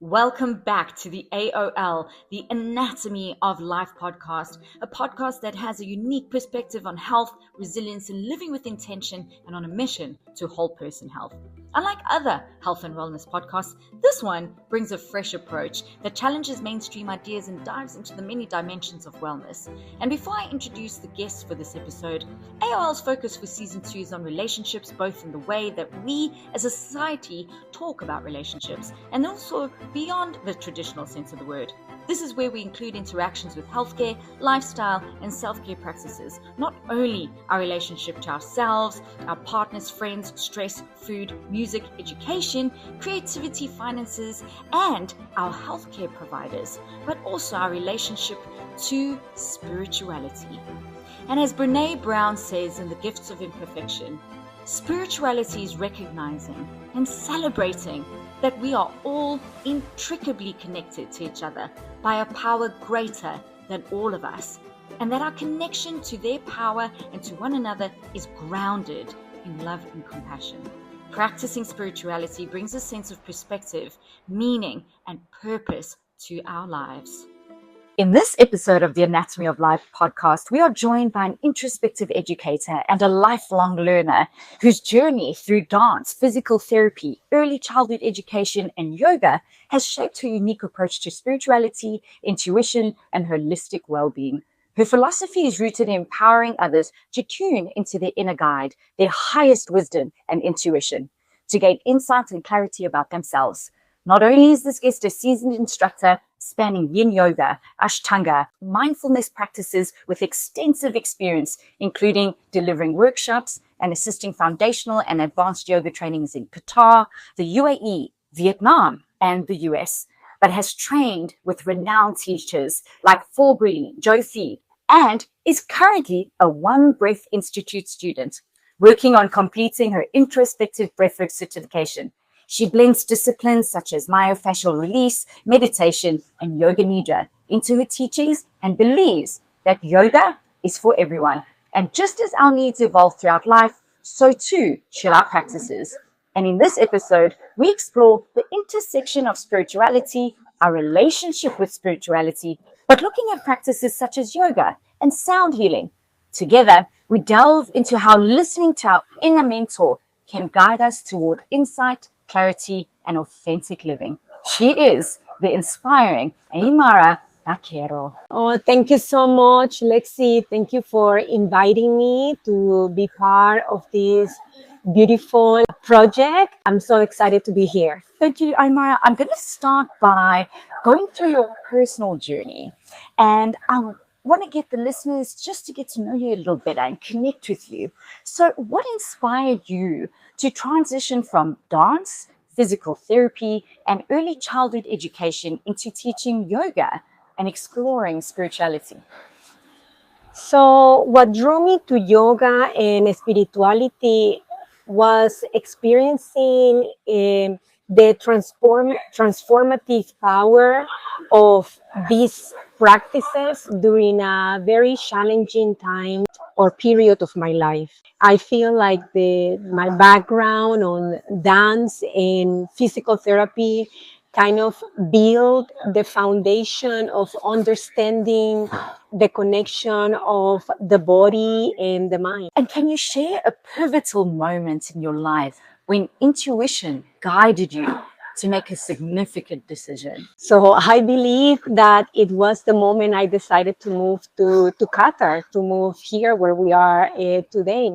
Welcome back to the AOL, the Anatomy of Life podcast, a podcast that has a unique perspective on health, resilience, and living with intention, and on a mission to whole person health. Unlike other health and wellness podcasts, this one brings a fresh approach that challenges mainstream ideas and dives into the many dimensions of wellness. And before I introduce the guests for this episode, AOL's focus for season 2 is on relationships, both in the way that we as a society talk about relationships and also beyond the traditional sense of the word. This is where we include interactions with healthcare, lifestyle, and self-care practices. Not only our relationship to ourselves, our partners, friends, stress, food, music, education, creativity, finances, and our healthcare providers, but also our relationship to spirituality. And as Brené Brown says in The Gifts of Imperfection, spirituality is recognizing and celebrating that we are all intricately connected to each other by a power greater than all of us, and that our connection to their power and to one another is grounded in love and compassion. Practicing spirituality brings a sense of perspective, meaning, and purpose to our lives. In this episode of the Anatomy of Life podcast, we are joined by an introspective educator and a lifelong learner whose journey through dance, physical therapy, early childhood education, and yoga has shaped her unique approach to spirituality, intuition, and holistic well-being. Her philosophy is rooted in empowering others to tune into their inner guide, their highest wisdom and intuition, to gain insight and clarity about themselves. Not only is this guest a seasoned instructor spanning yin yoga, ashtanga, mindfulness practices with extensive experience, including delivering workshops and assisting foundational and advanced yoga trainings in Qatar, the UAE, Vietnam, and the US, but has trained with renowned teachers like Forbury, Jofi, and is currently a One Breath Institute student, working on completing her introspective breathwork certification. She blends disciplines such as myofascial release, meditation, and yoga nidra into her teachings and believes that yoga is for everyone. And just as our needs evolve throughout life, so too should our practices. And in this episode, we explore the intersection of spirituality, our relationship with spirituality, but looking at practices such as yoga and sound healing. Together, we delve into how listening to our inner mentor can guide us toward insight, clarity, and authentic living. She is the inspiring Aymara Baquero. Oh, thank you so much, Lexi. Thank you for inviting me to be part of this beautiful project. I'm so excited to be here. Thank you, Aymara. I'm going to start by going through your personal journey. And I want to get the listeners just to get to know you a little better and connect with you. So what inspired you to transition from dance, physical therapy, and early childhood education into teaching yoga and exploring spirituality? So what drew me to yoga and spirituality was experiencing the transformative power of these practices during a very challenging time or period of my life. I feel like my background on dance and physical therapy kind of build the foundation of understanding the connection of the body and the mind. And can you share a pivotal moment in your life when intuition guided you to make a significant decision? So I believe that it was the moment I decided to move to Qatar, to move here where we are today,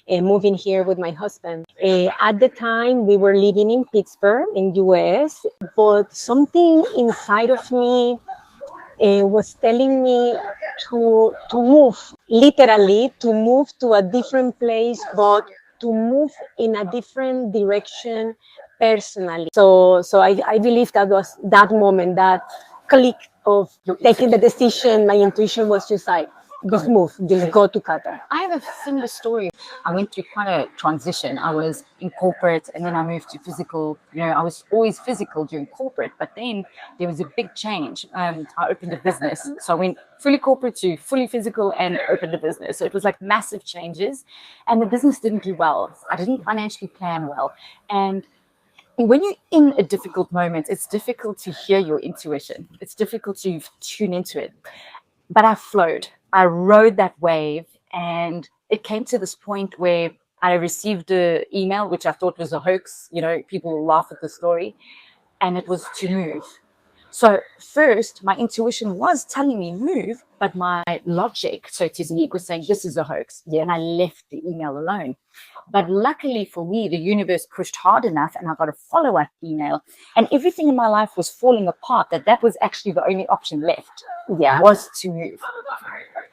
moving here with my husband. At the time, we were living in Pittsburgh in US, but something inside of me was telling me to move, literally to move to a different place, but to move in a different direction personally. So I believe that was that moment, that click of taking the decision. My intuition was just like, just move, just go to Qatar. I have a similar story. I went through quite a transition. I was in corporate and then I moved to physical. I was always physical during corporate, but then there was a big change. I opened a business. So I went fully corporate to fully physical and opened a business. So it was like massive changes and the business didn't do well. I didn't financially plan well. And when you're in a difficult moment, it's difficult to hear your intuition. It's difficult to tune into it. But I flowed. I rode that wave, and it came to this point where I received an email, which I thought was a hoax. You know, people will laugh at the story, and it was to move. So first, my intuition was telling me move, but my logic, so to speak, was saying this is a hoax. Yeah, and I left the email alone. But luckily for me, the universe pushed hard enough, and I got a follow-up email, and everything in my life was falling apart. That was actually the only option left. Yeah, was to move.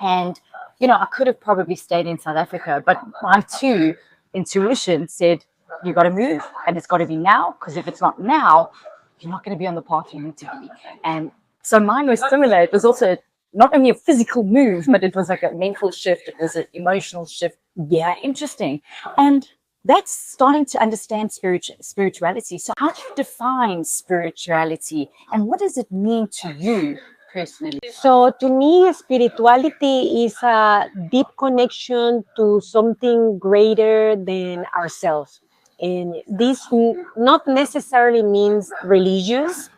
And you know, I could have probably stayed in South Africa, but my too intuition said you got to move, and it's got to be now. Because if it's not now, you're not going to be on the path you need to be. And so mine was similar. It was also not only a physical move, but it was like a mental shift. It was an emotional shift. Yeah, interesting. And that's starting to understand spirituality. So how do you define spirituality, and what does it mean to you personally? So to me, spirituality is a deep connection to something greater than ourselves. And this not necessarily means religious,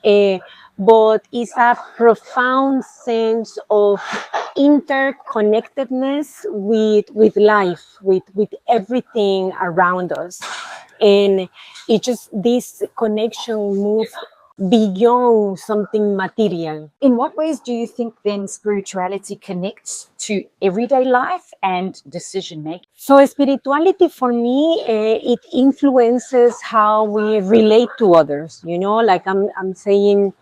eh, but it's a profound sense of interconnectedness with life, with everything around us. And it just, this connection moves beyond something material. In what ways do you think then spirituality connects to everyday life and decision making? So spirituality for me, it influences how we relate to others. You know, like I'm saying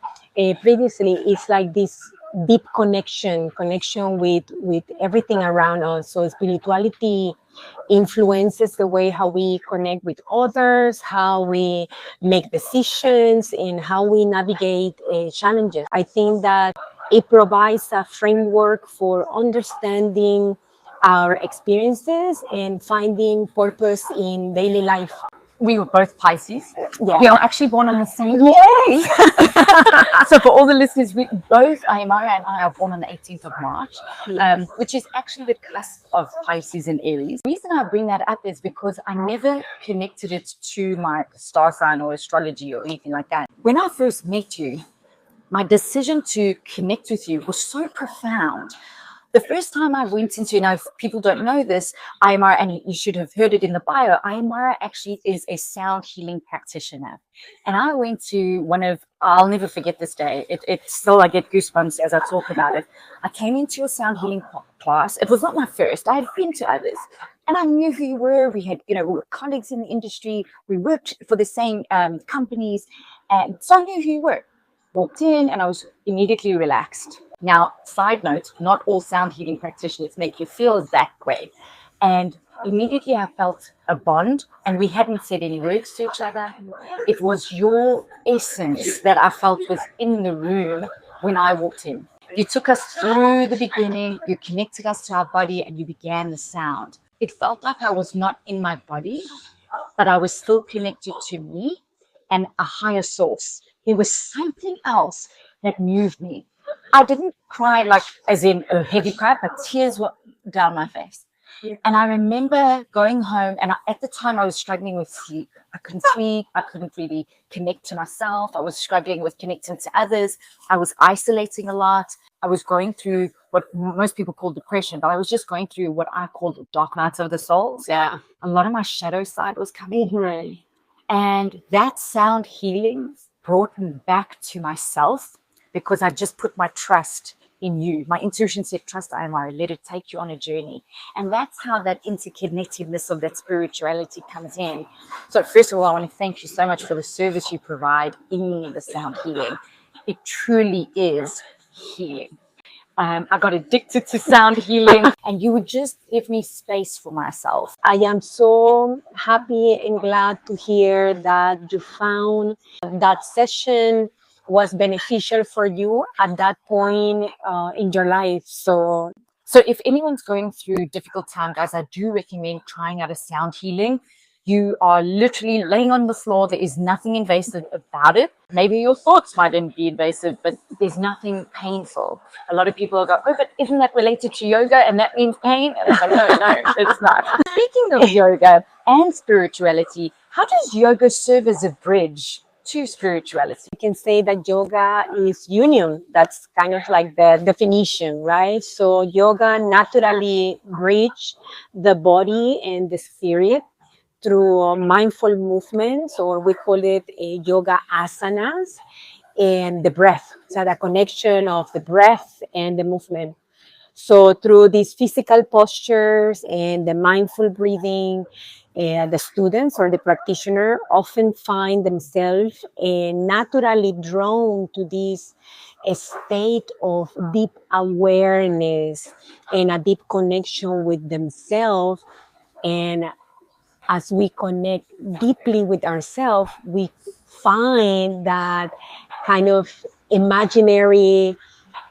previously, it's like this deep connection with everything around us. So spirituality influences the way how we connect with others, how we make decisions, and how we navigate challenges. I think that it provides a framework for understanding our experiences and finding purpose in daily life. We were both Pisces. Yeah. We are actually born on the same day. Yay! So for all the listeners, we both, Aymara and I, are born on the 18th of March, which is actually the cusp of Pisces and Aries. The reason I bring that up is because I never connected it to my star sign or astrology or anything like that. When I first met you, my decision to connect with you was so profound. The first time I went into, now if people don't know this, Aymara, and you should have heard it in the bio, Aymara actually is a sound healing practitioner. And I went to one of, I'll never forget this day. It's still, I get goosebumps as I talk about it. I came into your sound healing class. It was not my first. I had been to others. And I knew who you were. We had, we were colleagues in the industry. We worked for the same companies. And so I knew who you were. Walked in and I was immediately relaxed. Now, side note, not all sound healing practitioners make you feel that way. And immediately I felt a bond, and we hadn't said any words to each other. It was your essence that I felt was in the room when I walked in. You took us through the beginning, you connected us to our body, and you began the sound. It felt like I was not in my body, but I was still connected to me and a higher source. There was something else that moved me. I didn't cry like as in a heavy cry, but tears were down my face. And I remember going home, and at the time I was struggling with sleep. I couldn't sleep. I couldn't really connect to myself. I was struggling with connecting to others. I was isolating a lot. I was going through what most people call depression, but I was just going through what I called the dark nights of the souls. Yeah. A lot of my shadow side was coming through. And that sound healing brought me back to myself, because I just put my trust in you. My intuition said, trust Aymara, let it take you on a journey. And that's how that interconnectedness of that spirituality comes in. So first of all, I want to thank you so much for the service you provide in the sound healing. It truly is healing. I got addicted to sound healing, and you would just give me space for myself. I am so happy and glad to hear that you found that session was beneficial for you at that point in your life. So if anyone's going through difficult time, guys, I do recommend trying out a sound healing. You are literally laying on the floor. There is nothing invasive about it. Maybe your thoughts mightn't be invasive, but there's nothing painful. A lot of people go, oh, but isn't that related to yoga and that means pain? And I'm like, no, it's not. Speaking of yoga and spirituality, How does yoga serve as a bridge to spirituality? You can say that yoga is union. That's kind of like the definition, right? So yoga naturally bridge the body and the spirit through mindful movements, or we call it yoga asanas, and the breath. So the connection of the breath and the movement. So through these physical postures and the mindful breathing, the students or the practitioner often find themselves naturally drawn to this state of deep awareness and a deep connection with themselves. And as we connect deeply with ourselves, we find that kind of imaginary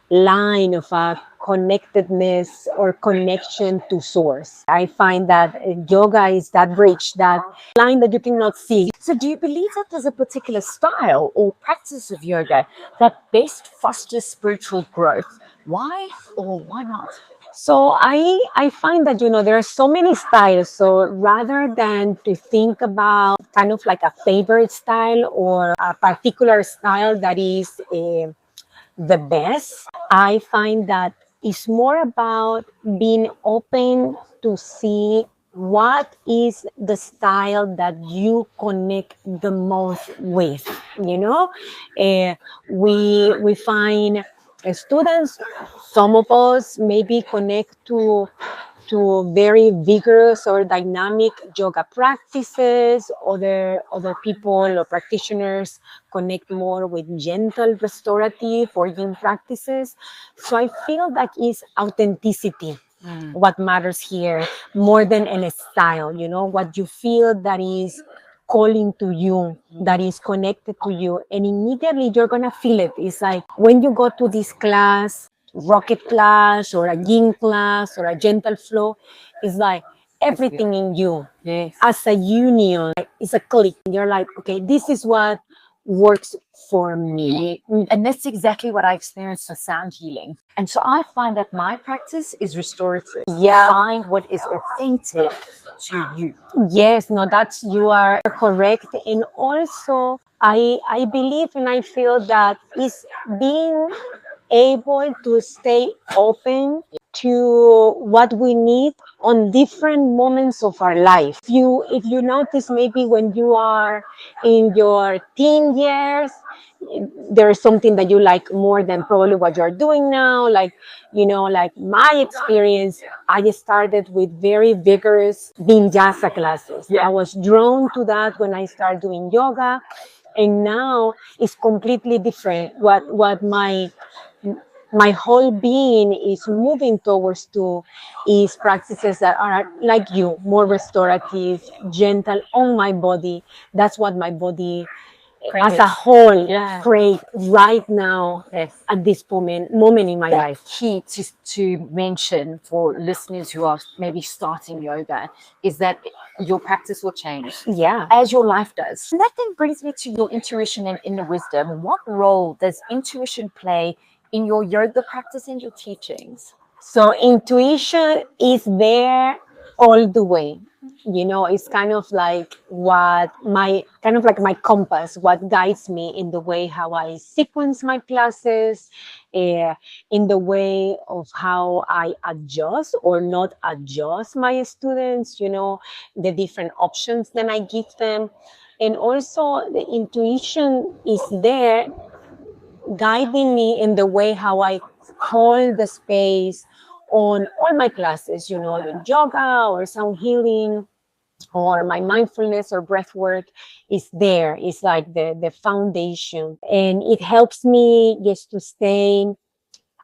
line of a connectedness or connection to source. I find that yoga is that bridge, that line that you cannot see. So do you believe that there's a particular style or practice of yoga that best fosters spiritual growth? Why or why not? So I find that, there are so many styles. So rather than to think about kind of like a favorite style or a particular style that is the best, I find that it's more about being open to see what is the style that you connect the most with. Uh, we find students, some of us maybe connect to very vigorous or dynamic yoga practices. Other people or practitioners connect more with gentle restorative or yin practices. So I feel that is authenticity what matters here more than any style. What you feel that is calling to you, that is connected to you, and immediately you're gonna feel it. It's like when you go to this class, rocket class or a yin class or a gentle flow, it's like everything in you, Yes. as a union, it's a click. You're like, okay, this is what works for me. And that's exactly what I experienced with sound healing. And so I find that my practice is restorative. Yeah. Find what is authentic to you. Yes, no, you are correct. And also, I believe and I feel that is being able to stay open to what we need on different moments of our life. If you notice, maybe when you are in your teen years, there is something that you like more than probably what you're doing now. Like my experience, I started with very vigorous vinyasa classes. I was drawn to that when I started doing yoga, and now it's completely different. What my whole being is moving towards to is practices that are like you, more restorative, gentle on my body. That's what my body as a whole crave right now. Yes. At this moment in my life. Key to mention for listeners who are maybe starting yoga is that your practice will change. Yeah. As your life does. And that then brings me to your intuition and inner wisdom. What role does intuition play in your yoga practice and your teachings? So intuition is there all the way. It's kind of like my compass, what guides me in the way how I sequence my classes, in the way of how I adjust or not adjust my students, the different options that I give them. And also the intuition is there guiding me in the way how I hold the space on all my classes, the yoga or sound healing or my mindfulness or breath work is there. It's like the foundation. And it helps me just to stay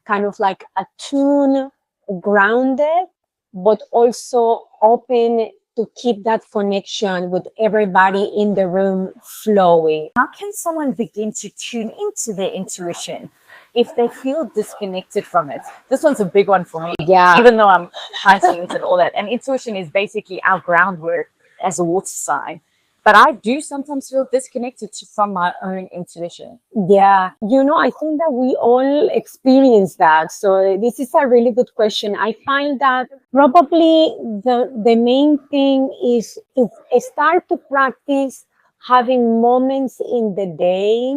kind of like attuned, grounded, but also open to keep that connection with everybody in the room flowing. How can someone begin to tune into their intuition if they feel disconnected from it? This one's a big one for me. Yeah. Even though I'm Pisces and all that. And intuition is basically our groundwork as a water sign. But I do sometimes feel disconnected from my own intuition. Yeah, I think that we all experience that. So this is a really good question. I find that probably the main thing is to start to practice having moments in the day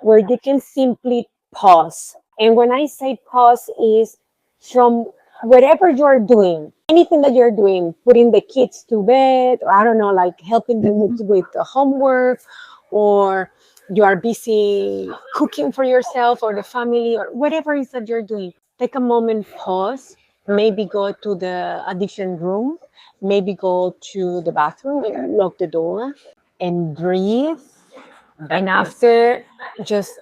where you can simply pause. And when I say pause is from whatever you're doing, anything that you're doing, putting the kids to bed, or I don't know, like helping them with the homework, or you are busy cooking for yourself or the family, or whatever it is that you're doing. Take a moment, pause, maybe go to a different room, maybe go to the bathroom and lock the door and breathe. And after, just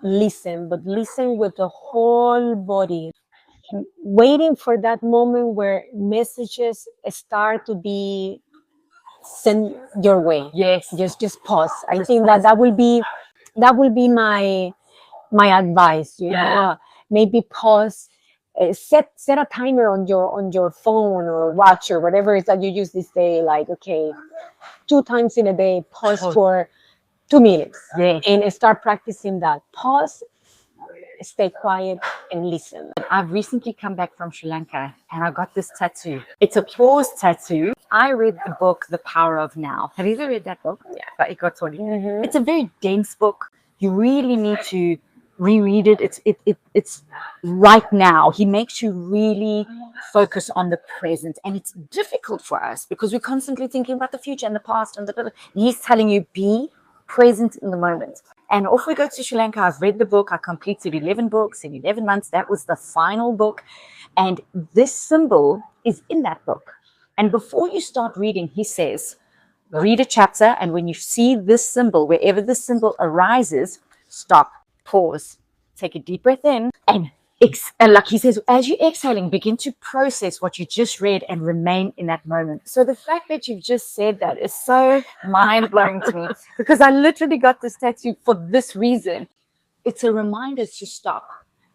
listen, but listen with the whole body, waiting for that moment where messages start to be sent your way. Yes. Just pause. I think that will be my advice. Maybe pause. Set a timer on your phone or watch or whatever it is that you use this day. Like, okay, 2 times in a day, pause for 2 minutes, Yes. and start practicing that. Pause, stay quiet, and listen. I've recently come back from Sri Lanka and I got this tattoo. It's a pause tattoo. I read the book, The Power of Now. Have you ever read that book? Yeah. By Baquero. Mm-hmm. It's a very dense book. You really need to reread it. It's right now. He makes you really focus on the present, and it's difficult for us because we're constantly thinking about the future and the past. And he's telling you, be present in the moment. And off we go to Sri Lanka. I've read the book. I completed 11 books in 11 months. That was the final book. And this symbol is in that book. And before you start reading, he says, read a chapter. And when you see this symbol, wherever this symbol arises, stop, pause, take a deep breath in, and like he says, as you're exhaling, begin to process what you just read and remain in that moment. So the fact that you've just said that is so mind-blowing to me, because I literally got this tattoo for this reason. It's a reminder to stop.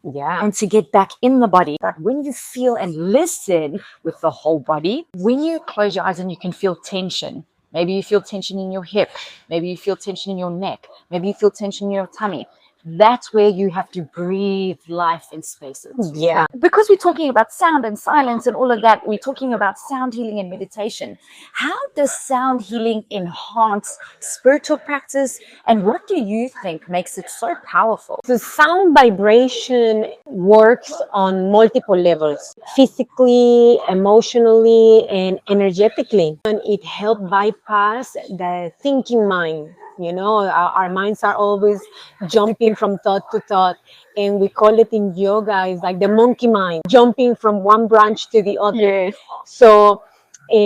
Yeah. And to get back in the body. That when you feel and listen with the whole body, when you close your eyes and you can feel tension, maybe you feel tension in your hip, maybe you feel tension in your neck, maybe you feel tension in your tummy. That's where you have to breathe life in spaces. Yeah. Because we're talking about sound and silence and all of that, we're talking about sound healing and meditation. How does sound healing enhance spiritual practice? And what do you think makes it so powerful? The sound vibration works on multiple levels, physically, emotionally, and energetically. And it helps bypass the thinking mind. Our minds are always jumping from thought to thought. And we call it in yoga, it's like the monkey mind, jumping from one branch to the other. Yes. So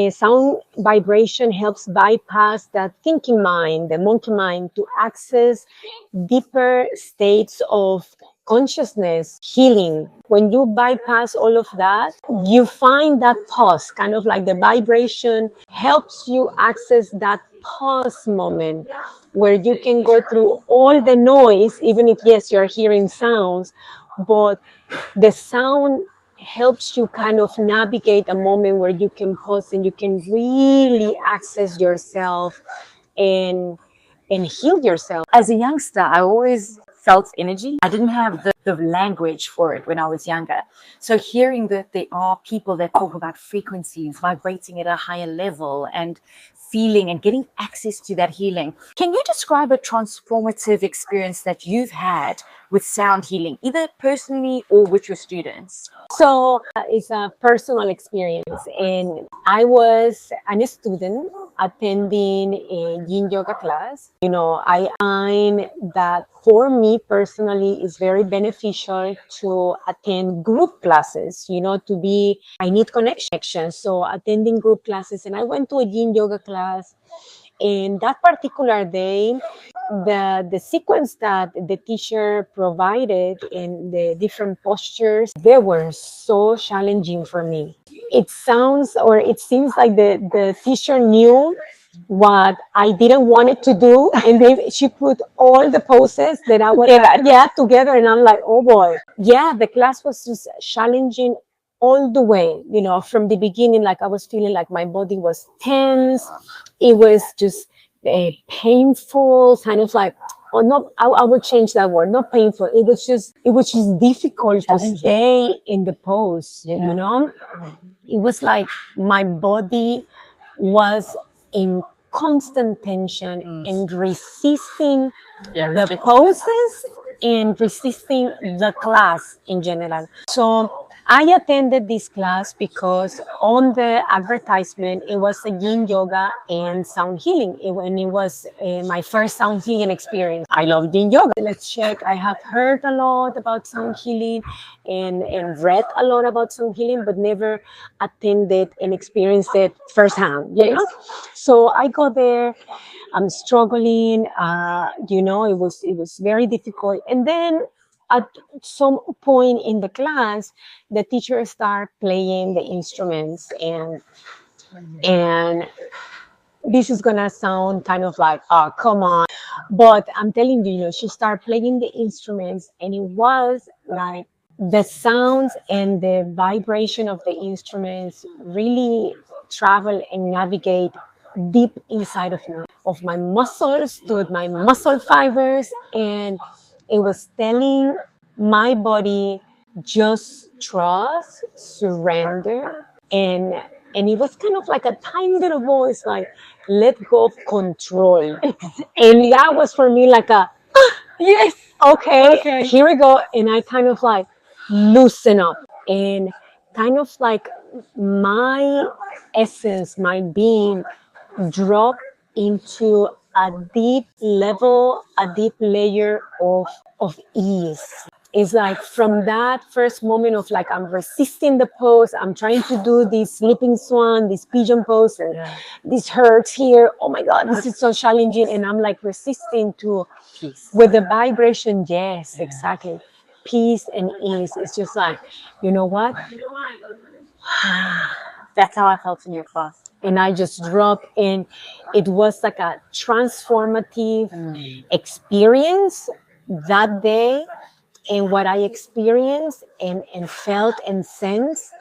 sound vibration helps bypass that thinking mind, the monkey mind, to access deeper states of consciousness, healing. When you bypass all of that, you find that pause, kind of like the vibration helps you access that pause moment where you can go through all the noise, even if, yes, you're hearing sounds, but the sound helps you kind of navigate a moment where you can pause and you can really access yourself and heal yourself. As a youngster, I always felt energy. I didn't have the language for it when I was younger. So hearing that there are people that talk about frequencies, vibrating at a higher level, and feeling and getting access to that healing. Can you describe a transformative experience that you've had with sound healing, either personally or with your students? So it's a personal experience. And I was a student attending a yin yoga class. I find that for me personally, it's very beneficial to attend group classes, I need connection. So attending group classes, and I went to a yin yoga class. And that particular day, the sequence that the teacher provided and the different postures, they were so challenging for me. It seems like the teacher knew what I didn't want it to do, and then she put all the poses that I wanted, together, and I'm like, oh boy. Yeah, the class was just challenging all the way, from the beginning. Like, I was feeling like my body was tense. It was just painful, kind of like, or not, I would change that word, not painful. It was just difficult to stay in the pose, you know? It was like my body was in constant tension and resisting the poses and resisting the class in general. So I attended this class because on the advertisement, it was a yin yoga and sound healing. And it was my first sound healing experience. I love yin yoga. Let's check. I have heard a lot about sound healing and read a lot about sound healing, but never attended and experienced it firsthand. You know? So I got there. I'm struggling. It was very difficult. And then at some point in the class, the teacher started playing the instruments, and this is gonna sound kind of like, oh, come on. But I'm telling you, she started playing the instruments, and it was like the sounds and the vibration of the instruments really travel and navigate deep inside of me, of my muscles to my muscle fibers, and it was telling my body just trust, surrender, and it was kind of like a tiny little voice like let go of control. And that was for me like a yes, okay, here we go. And I kind of like loosen up and kind of like my essence, my being drop into a deep level, a deep layer of ease. It's like from that first moment of like I'm resisting the pose, I'm trying to do this sleeping swan, this pigeon pose, and this hurts here. Oh my God, this is so challenging. And I'm like resisting to peace. With the vibration, yes, exactly. Peace and ease. It's just like, you know what? That's how I felt in your class. And I just dropped in. It was like a transformative experience that day. And what I experienced and felt and sensed,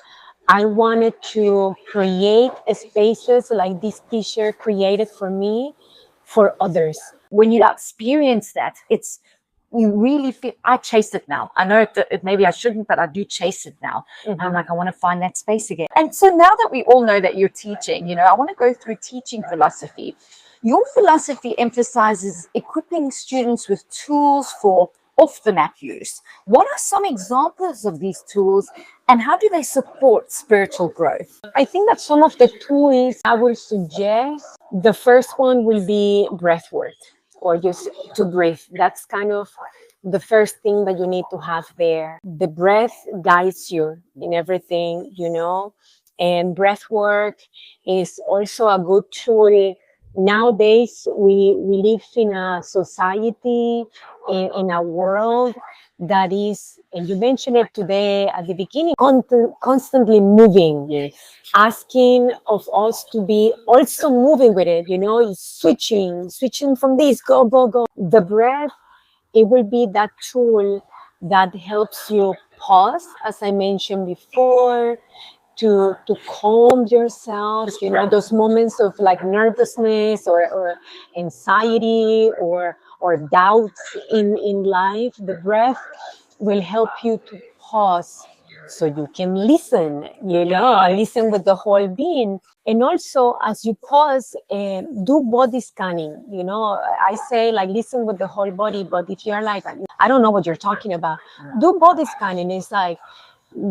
I wanted to create spaces like this teacher created for me, for others. When you experience that, you really feel, I chase it now. I know maybe I shouldn't, but I do chase it now. Mm-hmm. I'm like, I want to find that space again. And so now that we all know that you're teaching, I want to go through teaching philosophy. Your philosophy emphasizes equipping students with tools for off the mat use. What are some examples of these tools and how do they support spiritual growth? I think that some of the tools I will suggest, the first one will be breath work, or just to breathe. That's kind of the first thing that you need to have there. The breath guides you in everything, and breath work is also a good tool. Nowadays, we live in a society, in a world that is, and you mentioned it today at the beginning, constantly moving, asking of us to be also moving with it, switching from this, go, go, go. The breath, it will be that tool that helps you pause, as I mentioned before, to calm yourself, those moments of like nervousness or anxiety or doubts in life. The breath will help you to pause so you can listen, listen with the whole being. And also, as you pause, do body scanning. I say like listen with the whole body, but if you're like, I don't know what you're talking about, do body scanning. It's like,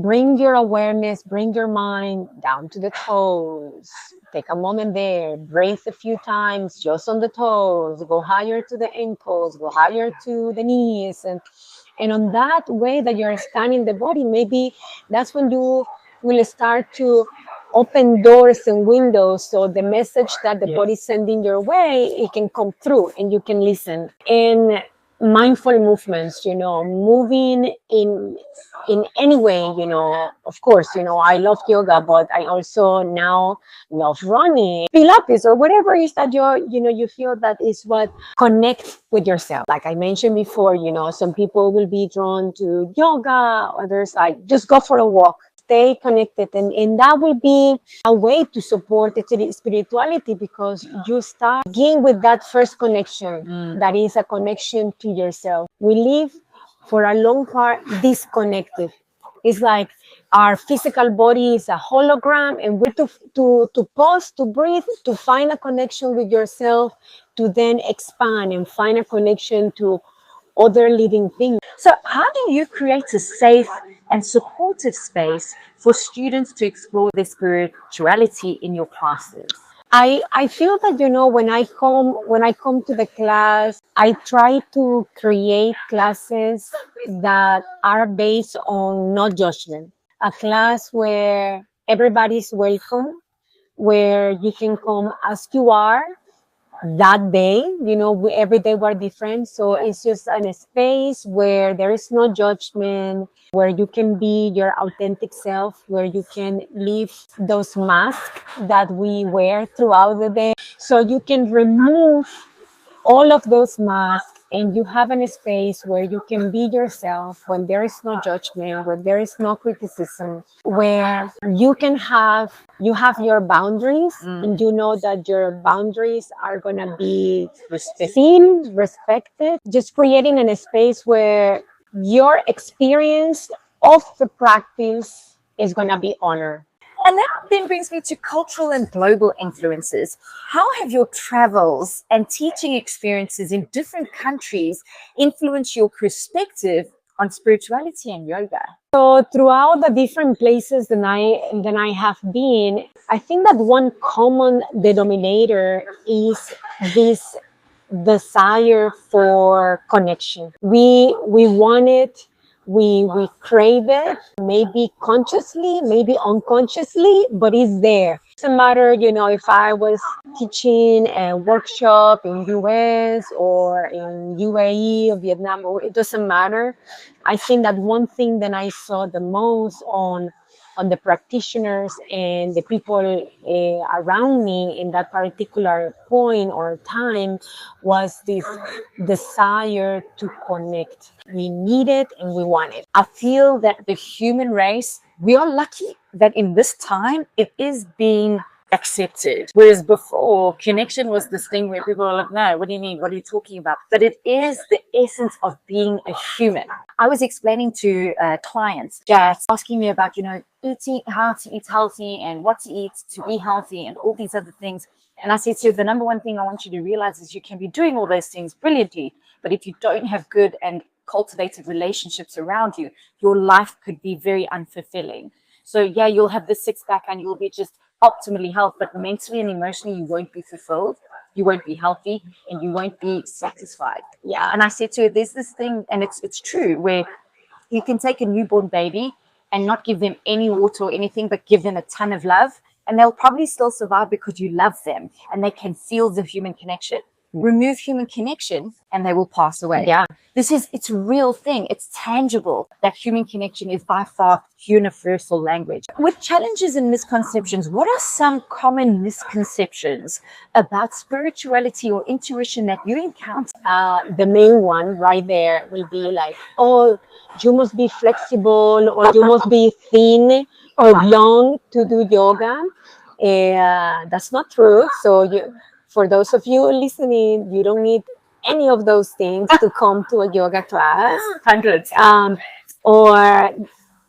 bring your awareness, bring your mind down to the toes. Take a moment there, breathe a few times just on the toes, go higher to the ankles, go higher to the knees. And on that way that you're scanning the body, maybe that's when you will start to open doors and windows so the message that the body is sending your way, it can come through and you can listen. And mindful movements, moving in any way, of course, I love yoga, but I also now love running, Pilates, or whatever it is that you feel that is what connects with yourself. Like I mentioned before, some people will be drawn to yoga, others like just go for a walk. stay connected. And that will be a way to support the spirituality, because you start again with that first connection, that is a connection to yourself. We live for a long part disconnected. It's like our physical body is a hologram, and we're to pause, to breathe, to find a connection with yourself, to then expand and find a connection to other living things. So how do you create a safe and supportive space for students to explore their spirituality in your classes? I feel that, when I come to the class, I try to create classes that are based on no judgment. A class where everybody's welcome, where you can come as you are that day. Every day we're different. So it's just a space where there is no judgment, where you can be your authentic self, where you can leave those masks that we wear throughout the day. So you can remove all of those masks, and you have a space where you can be yourself, when there is no judgment, when there is no criticism, where you have your boundaries, and you know that your boundaries are going to be seen, respected. Just creating a space where your experience of the practice is going to be honored. And that then brings me to cultural and global influences. How have your travels and teaching experiences in different countries influenced your perspective on spirituality and yoga? So throughout the different places that I have been, I think that one common denominator is this desire for connection. We want it. We crave it, maybe consciously, maybe unconsciously, but it's there. It doesn't matter, if I was teaching a workshop in US or in UAE or Vietnam, it doesn't matter. I think that one thing that I saw the most on the practitioners and the people around me in that particular point or time was this desire to connect. We need it and we want it. I feel that the human race, we are lucky that in this time it is being accepted. Whereas before, connection was this thing where people are like, no, what do you mean? What are you talking about? But it is the essence of being a human. I was explaining to clients, just asking me about, eating, how to eat healthy and what to eat to be healthy and all these other things. And I said to you, the number one thing I want you to realize is you can be doing all those things brilliantly, but if you don't have good and cultivated relationships around you, your life could be very unfulfilling. So yeah, you'll have the six pack and you'll be just optimally healthy, but mentally and emotionally you won't be fulfilled, you won't be healthy, and you won't be satisfied. Yeah. And I said to her, there's this thing, and it's true, where you can take a newborn baby and not give them any water or anything, but give them a ton of love, and they'll probably still survive because you love them and they can feel the human connection. Remove human connection and they will pass away. Yeah. It's a real thing. It's tangible. That human connection is by far universal language. With challenges and misconceptions, what are some common misconceptions about spirituality or intuition that you encounter? The main one right there will be like, oh, you must be flexible, or you must be thin or long to do yoga. That's not true. So for those of you listening, you don't need any of those things to come to a yoga class. Hundreds. Or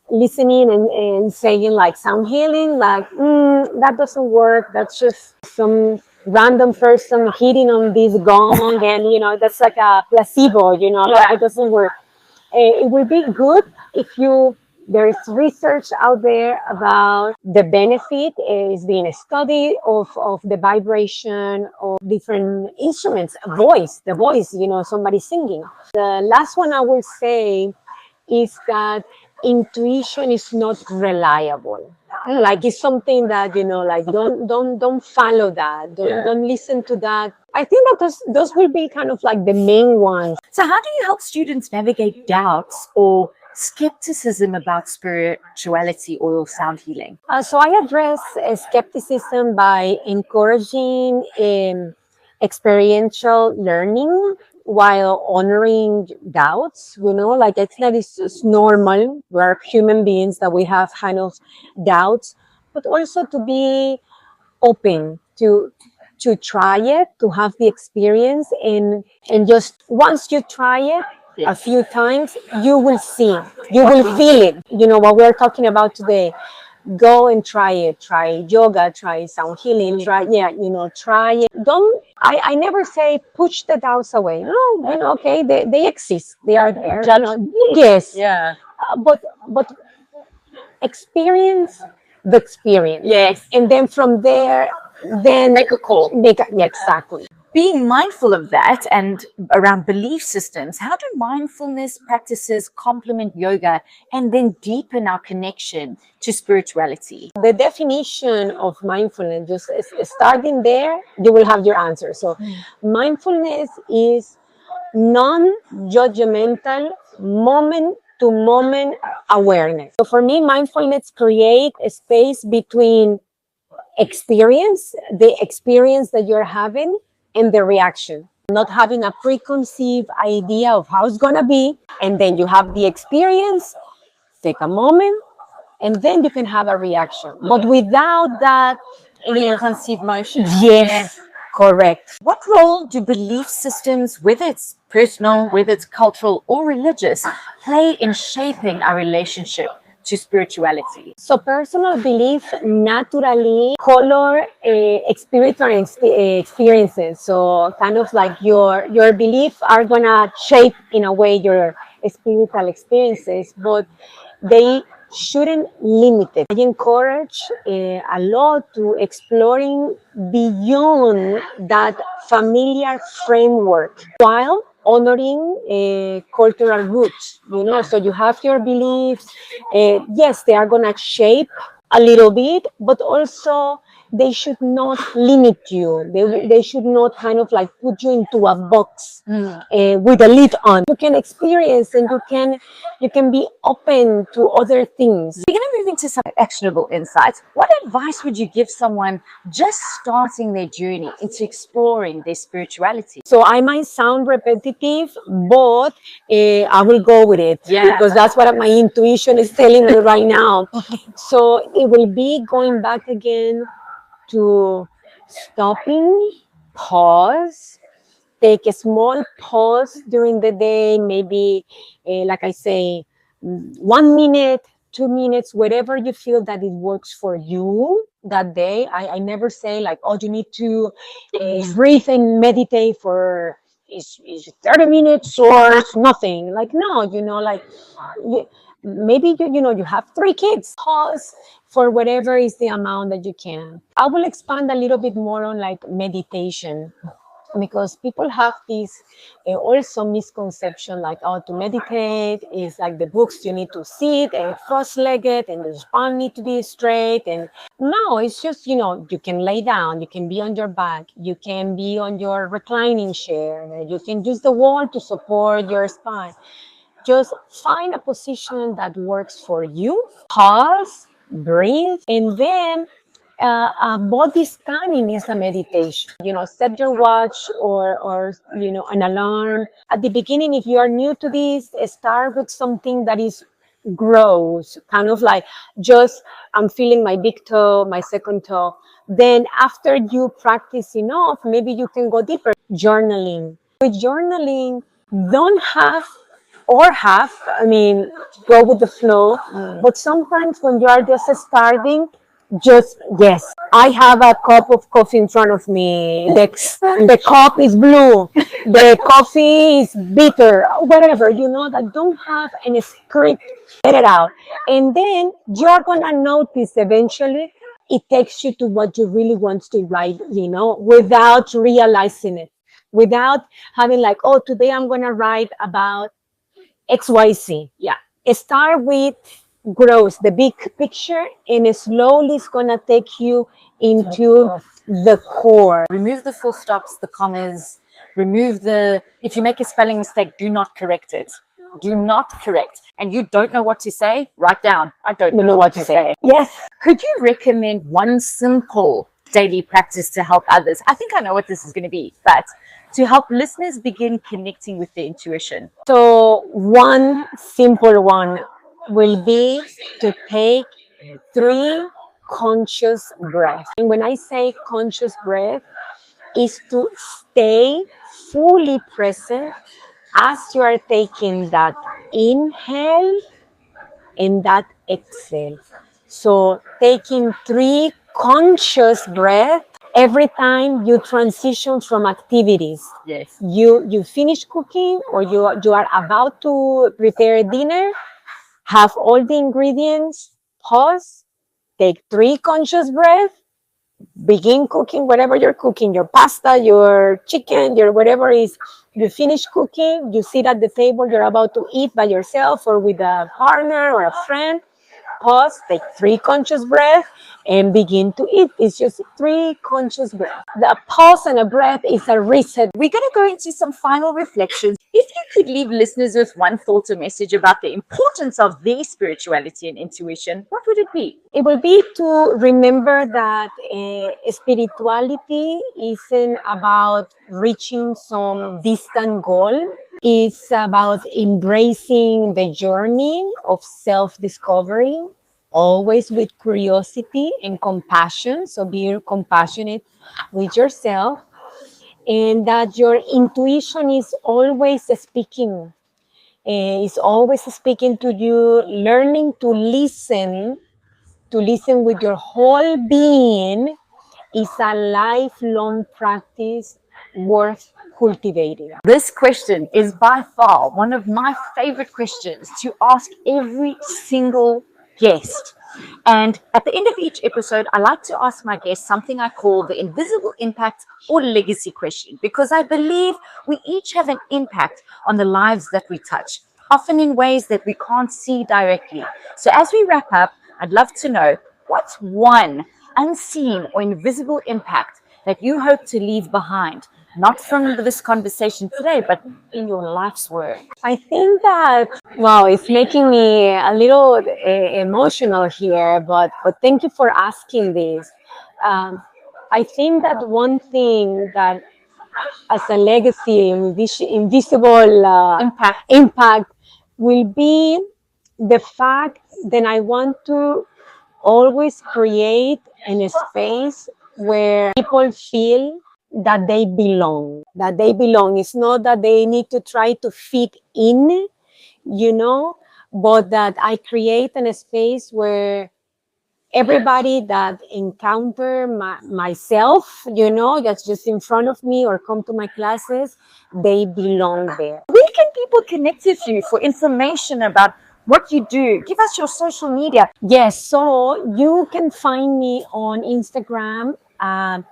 listening and saying like sound healing, like, that doesn't work. That's just some random person hitting on this gong, and that's like a placebo, it doesn't work. It will be good if there is research out there about the benefit. Is being studied of the vibration of different instruments, the voice, somebody singing. The last one I will say is that intuition is not reliable. Like, it's something that, like, don't follow that. Don't listen to that. I think that those will be kind of like the main ones. So how do you help students navigate doubts or skepticism about spirituality or sound healing? So I address skepticism by encouraging experiential learning, while honoring doubts, like I think that it's normal. We're human beings that we have kind of doubts, but also to be open to try it, to have the experience, and just once you try it a few times, you will see, you will feel it. What we're talking about today. Go and try it. Try yoga, try sound healing, try it. I never say push the doubts away. No, okay, they exist. They are there. Yes. Yeah. But experience the experience. Yes. And then from there, then Make a call. Yeah, exactly. Being mindful of that and around belief systems, how do mindfulness practices complement yoga and then deepen our connection to spirituality? The definition of mindfulness, just starting there, you will have your answer. So mindfulness is non-judgmental, moment-to-moment awareness. So for me, mindfulness creates a space between the experience that you're having, and the reaction. Not having a preconceived idea of how it's gonna be, and then you have the experience, take a moment, and then you can have a reaction. But without that Preconceived notion. yes, correct. What role do belief systems, whether it's personal, whether it's cultural or religious, play in shaping our relationship to spirituality? So personal belief naturally color spiritual experiences. So kind of like your beliefs are gonna shape in a way your spiritual experiences, but they shouldn't limit it. I encourage a lot to exploring beyond that familiar framework while honoring cultural roots. So you have your beliefs. Yes, they are gonna shape a little bit, but also they should not limit you. They should not kind of like put you into a box with a lid on. You can experience, and you can be open to other things. We're going to move into some actionable insights. What advice would you give someone just starting their journey into exploring their spirituality? So I might sound repetitive, but I will go with it because that's what my intuition is telling me right now. So it will be going back again to stopping, pause, take a small pause during the day, maybe, like I say, 1 minute, 2 minutes, whatever you feel that it works for you that day. I never say like, oh, you need to breathe and meditate for is 30 minutes or nothing. Like, no, like maybe you have 3 kids. Pause for whatever is the amount that you can. I will expand a little bit more on like meditation, because people have this also misconception like, oh, to meditate is like the books, you need to sit and cross-legged and the spine need to be straight. And no, it's just, you can lay down, you can be on your back, you can be on your reclining chair, you can use the wall to support your spine. Just find a position that works for you, pause, breathe, and then body scanning is a meditation. Set your watch or an alarm. At the beginning, if you are new to this, start with something that is gross, kind of like just I'm feeling my big toe, my second toe. Then after you practice enough, maybe you can go deeper. Journaling. With journaling, don't have or have, go with the flow. But sometimes when you are just starting, yes, I have a cup of coffee in front of me. The cup is blue. The coffee is bitter. Whatever, that don't have any script. Let it out. And then you're going to notice eventually it takes you to what you really want to write, without realizing it. Without having like, oh, today I'm going to write about XYZ. Yeah. Start with grows the big picture, and slowly it's gonna take you into the core. Remove the full stops, the commas, if you make a spelling mistake, do not correct it. Do not correct. And you don't know what to say, write down, I don't know what to say. Yes. Could you recommend one simple daily practice to help others? I think I know what this is going to be, but to help listeners begin connecting with their intuition? So one simple one will be to take 3 conscious breaths. And when I say conscious breath, is to stay fully present as you are taking that inhale and that exhale. So taking 3 conscious breaths every time you transition from activities. Yes. You finish cooking, or you are about to prepare dinner, have all the ingredients, pause, take 3 conscious breaths, begin cooking whatever you're cooking, your pasta, your chicken, your whatever is. You finish cooking, you sit at the table, you're about to eat by yourself or with a partner or a friend. Pause, take 3 conscious breaths, and begin to eat. It's just 3 conscious breaths. The pause and a breath is a reset. We're going to go into some final reflections. If you could leave listeners with one thought or message about the importance of their spirituality and intuition, what would it be? It will be to remember that spirituality isn't about reaching some distant goal. It's about embracing the journey of self-discovery, always with curiosity and compassion. So be compassionate with yourself, and that your intuition is always speaking. Is always speaking to you, learning to listen with your whole being is a lifelong practice worth cultivating. This question is by far one of my favorite questions to ask every single guest. And at the end of each episode, I like to ask my guests something I call the invisible impact or legacy question, because I believe we each have an impact on the lives that we touch, often in ways that we can't see directly. So as we wrap up, I'd love to know, what's one unseen or invisible impact that you hope to leave behind, not from this conversation today, but in your life's work? I think that, wow, it's making me a little emotional here, but thank you for asking this. I think that one thing that as a legacy, invisible impact will be the fact that I want to always create a space where people feel that they belong. That they belong. It's not that they need to try to fit in, but that I create a space where everybody that encounter myself, that's just in front of me or come to my classes, they belong there. Where can people connect with you for information about what you do? Give us your social media. Yes, so you can find me on Instagram at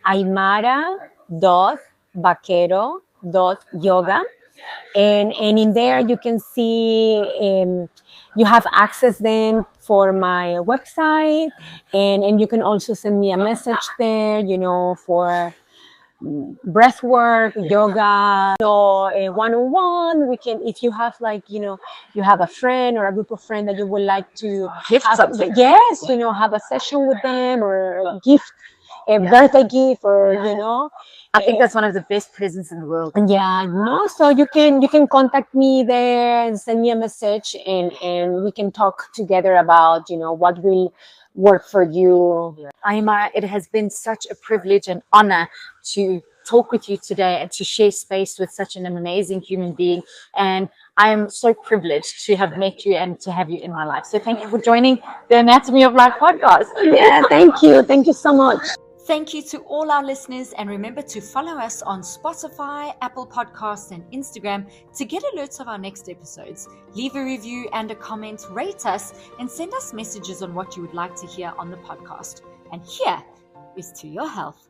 aymara.baquero.yoga. And in there you can see, you have access then for my website, and you can also send me a message there, for breath work, yoga, one-on-one. We can, if you have you have a friend or a group of friends that you would like to Gift something. yes, have a session with them, or a gift, a birthday gift, or I think that's one of the best presents in the world. yeah, so you can contact me there and send me a message, and we can talk together about what will work for you. Aymara, it has been such a privilege and honor to talk with you today and to share space with such an amazing human being. And I am so privileged to have met you and to have you in my life. So thank you for joining the Anatomy of Life podcast. Yeah, thank you. Thank you so much. Thank you to all our listeners, and remember to follow us on Spotify, Apple Podcasts, and Instagram to get alerts of our next episodes. Leave a review and a comment, rate us, and send us messages on what you would like to hear on the podcast. And here is to your health.